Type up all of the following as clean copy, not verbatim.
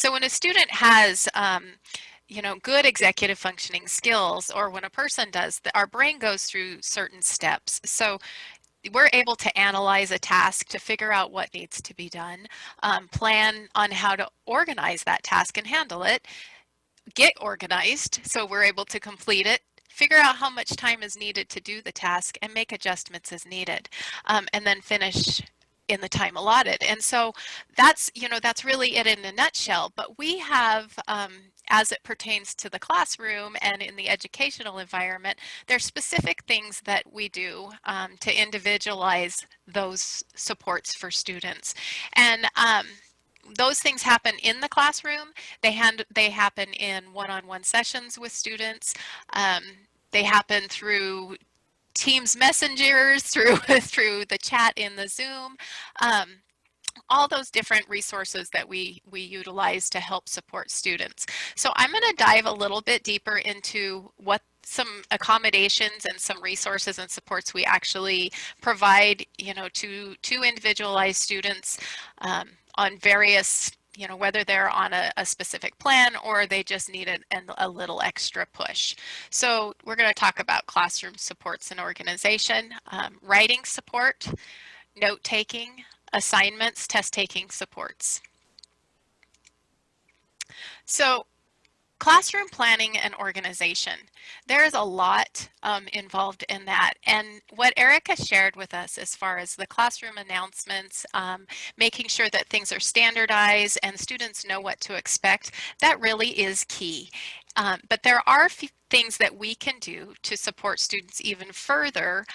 So when a student has good executive functioning skills, or when a person does, our brain goes through certain steps. So we're able to analyze a task to figure out what needs to be done, plan on how to organize that task and handle it, get organized so we're able to complete it, figure out how much time is needed to do the task, and make adjustments as needed, and then finish in the time allotted. And so that's really it in a nutshell. But we have, as it pertains to the classroom and in the educational environment, there's specific things that we do to individualize those supports for students. And those things happen in the classroom. They happen in one-on-one sessions with students. They happen through Teams messengers, through through the chat in the Zoom. All those different resources that we utilize to help support students. So I'm going to dive a little bit deeper into what some accommodations and some resources and supports we actually provide, to individualized students on various, whether they're on a specific plan or they just need a little extra push. So we're going to talk about classroom supports and organization, writing support, note-taking, assignments, test-taking supports. So classroom planning and organization. There is a lot involved in that. And what Erica shared with us as far as the classroom announcements, making sure that things are standardized and students know what to expect, that really is key. But there are things that we can do to support students even further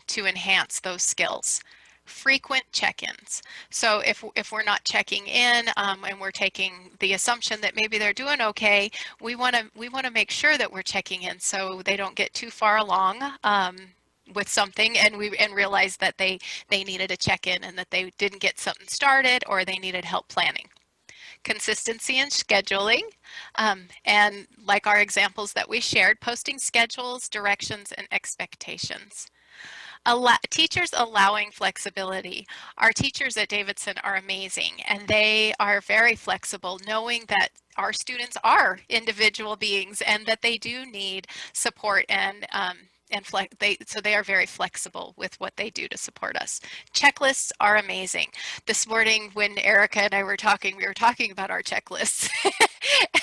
to enhance those skills. Frequent check-ins. So if we're not checking in and we're taking the assumption that maybe they're doing okay, we want to make sure that we're checking in so they don't get too far along with something and realize that they needed a check-in and that they didn't get something started or they needed help planning. Consistency in scheduling, and like our examples that we shared, posting schedules, directions, and expectations. Teachers allowing flexibility. Our teachers at Davidson are amazing, and they are very flexible, knowing that our students are individual beings and that they do need support, so they are very flexible with what they do to support us. Checklists are amazing. This morning when Erica and I were talking, we were talking about our checklists.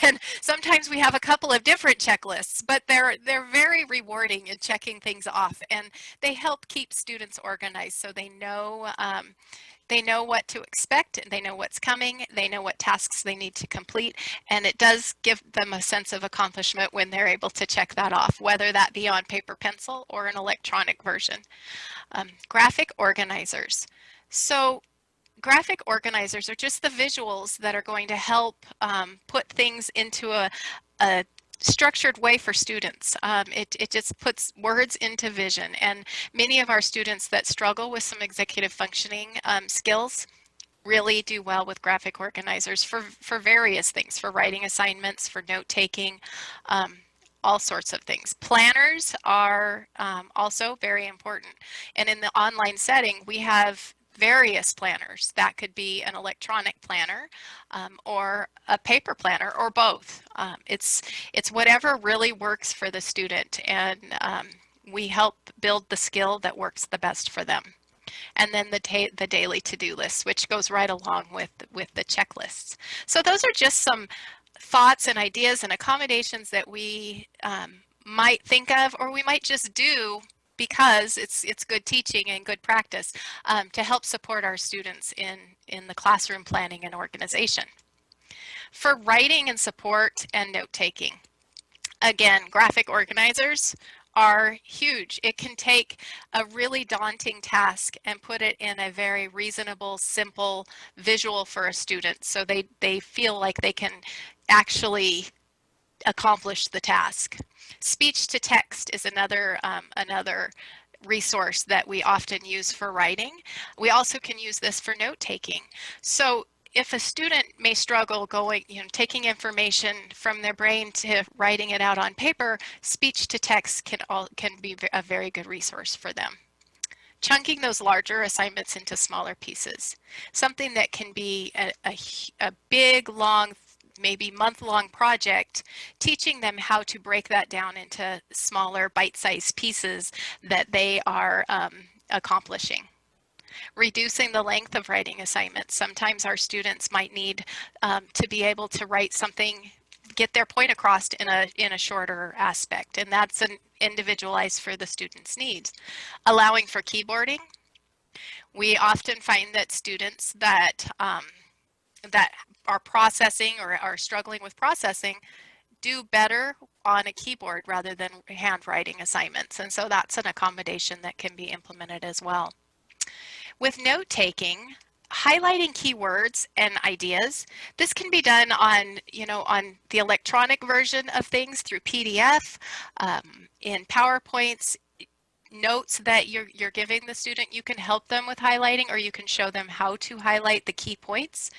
And sometimes we have a couple of different checklists, but they're very rewarding in checking things off, and they help keep students organized so they know what to expect, they know what's coming, they know what tasks they need to complete, and it does give them a sense of accomplishment when they're able to check that off, whether that be on paper pencil or an electronic version. Graphic organizers. So graphic organizers are just the visuals that are going to help put things into a structured way for students. It just puts words into vision, and many of our students that struggle with some executive functioning skills really do well with graphic organizers for various things, for writing assignments, for note-taking, all sorts of things. Planners are also very important, and in the online setting we have various planners. That could be an electronic planner or a paper planner or both. It's whatever really works for the student, and we help build the skill that works the best for them. And then the daily to-do list, which goes right along with the checklists. So those are just some thoughts and ideas and accommodations that we might think of, or we might just do because it's good teaching and good practice to help support our students in the classroom planning and organization. For writing and support and note-taking, again, graphic organizers are huge. It can take a really daunting task and put it in a very reasonable, simple visual for a student so they feel like they can actually accomplish the task. Speech to text is another resource that we often use for writing. We also can use this for note-taking. So if a student may struggle taking information from their brain to writing it out on paper, speech to text can be a very good resource for them. Chunking those larger assignments into smaller pieces. Something that can be a big, long maybe month-long project, teaching them how to break that down into smaller bite-sized pieces that they are accomplishing. Reducing the length of writing assignments. Sometimes our students might need to be able to write something, get their point across in a shorter aspect, and that's an individualized for the student's needs. Allowing for keyboarding. We often find that students that that are processing or are struggling with processing do better on a keyboard rather than handwriting assignments, and so that's an accommodation that can be implemented as well. With note taking, highlighting keywords and ideas, this can be done on, on the electronic version of things through PDF, in PowerPoints, notes that you're giving the student. You can help them with highlighting, or you can show them how to highlight the key points.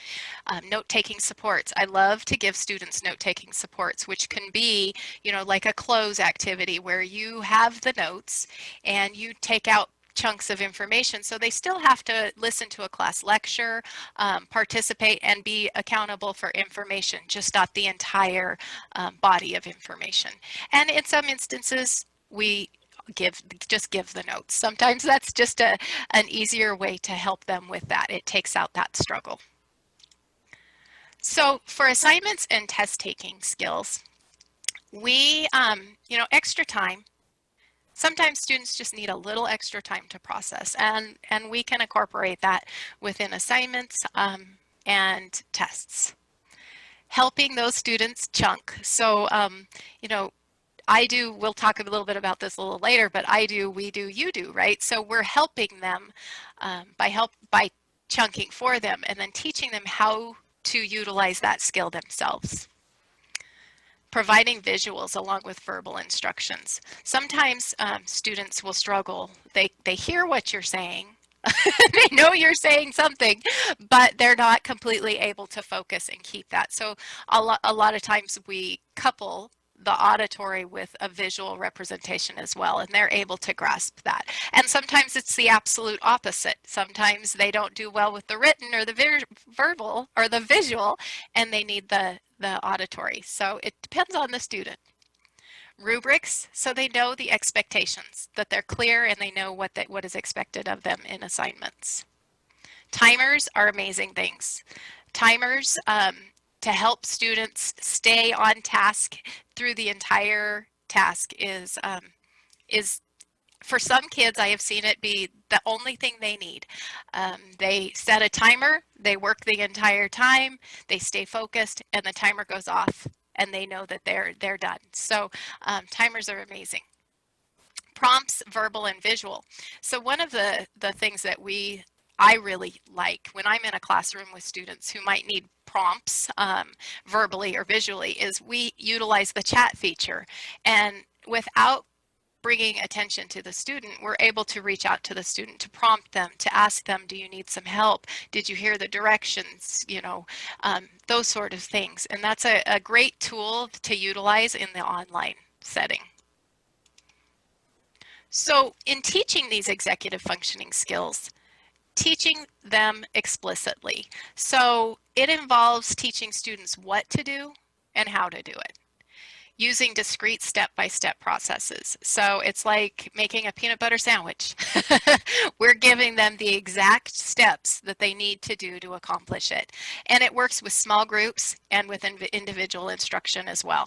Note-taking supports. I love to give students note-taking supports, which can be, like a close activity where you have the notes and you take out chunks of information. So they still have to listen to a class lecture, participate, and be accountable for information, just not the entire body of information. And in some instances, we just give the notes. Sometimes that's just an easier way to help them with that. It takes out that struggle. So for assignments and test taking skills, we, extra time. Sometimes students just need a little extra time to process, and we can incorporate that within assignments and tests. Helping those students chunk. So, we'll talk a little bit about this a little later, but I do, we do, you do, right? So we're helping them by chunking for them and then teaching them how to utilize that skill themselves. Providing visuals along with verbal instructions. Sometimes students will struggle. They hear what you're saying. They know you're saying something, but they're not completely able to focus and keep that. So a lot of times we couple the auditory with a visual representation as well, and they're able to grasp that. And sometimes it's the absolute opposite. Sometimes they don't do well with the written or the verbal or the visual, and they need the auditory. So it depends on the student. Rubrics, so they know the expectations, that they're clear and they know what is expected of them in assignments. Timers are amazing things. Timers to help students stay on task through the entire task is for some kids, I have seen it be the only thing they need. They set a timer, they work the entire time, they stay focused, and the timer goes off, and they know that they're done. So timers are amazing. Prompts, verbal and visual. So one of the things that I really like when I'm in a classroom with students who might need prompts verbally or visually is we utilize the chat feature, and without bringing attention to the student, we're able to reach out to the student to prompt them, to ask them, do you need some help? Did you hear the directions? Those sort of things. And that's a great tool to utilize in the online setting. So in teaching these executive functioning skills, teaching them explicitly. So it involves teaching students what to do and how to do it, using discrete step-by-step processes. So it's like making a peanut butter sandwich. We're giving them the exact steps that they need to do to accomplish it. And it works with small groups and with individual instruction as well.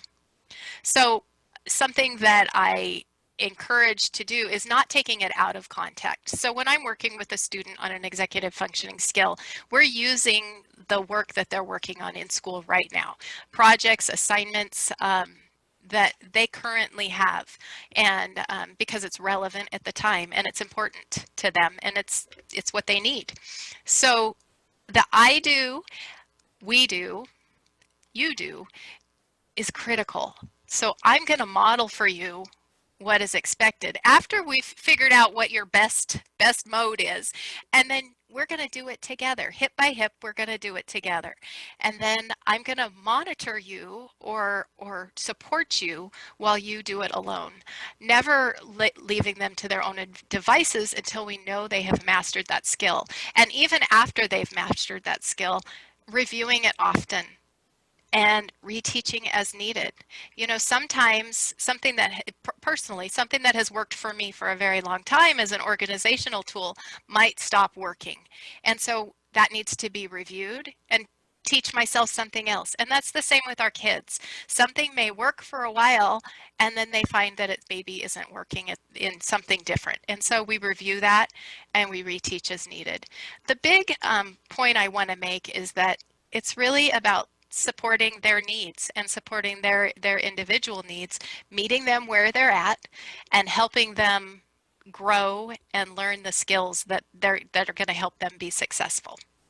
So something that I encourage to do is not taking it out of context. So when I'm working with a student on an executive functioning skill, we're using the work that they're working on in school right now. Projects, assignments, that they currently have, and because it's relevant at the time and it's important to them and it's what they need. So the I do, we do, you do is critical. So I'm going to model for you what is expected after we've figured out what your best mode is, and then we're going to do it together, hip by hip. We're going to do it together, and then I'm going to monitor you or support you while you do it alone, never leaving them to their own devices until we know they have mastered that skill. And even after they've mastered that skill, reviewing it often, and reteaching as needed. You know, sometimes something that personally, something that has worked for me for a very long time as an organizational tool might stop working. And so that needs to be reviewed and teach myself something else. And that's the same with our kids. Something may work for a while and then they find that it maybe isn't working in something different. And so we review that and we reteach as needed. The big point I want to make is that it's really about supporting their needs and supporting their individual needs, meeting them where they're at and helping them grow and learn the skills that are going to help them be successful.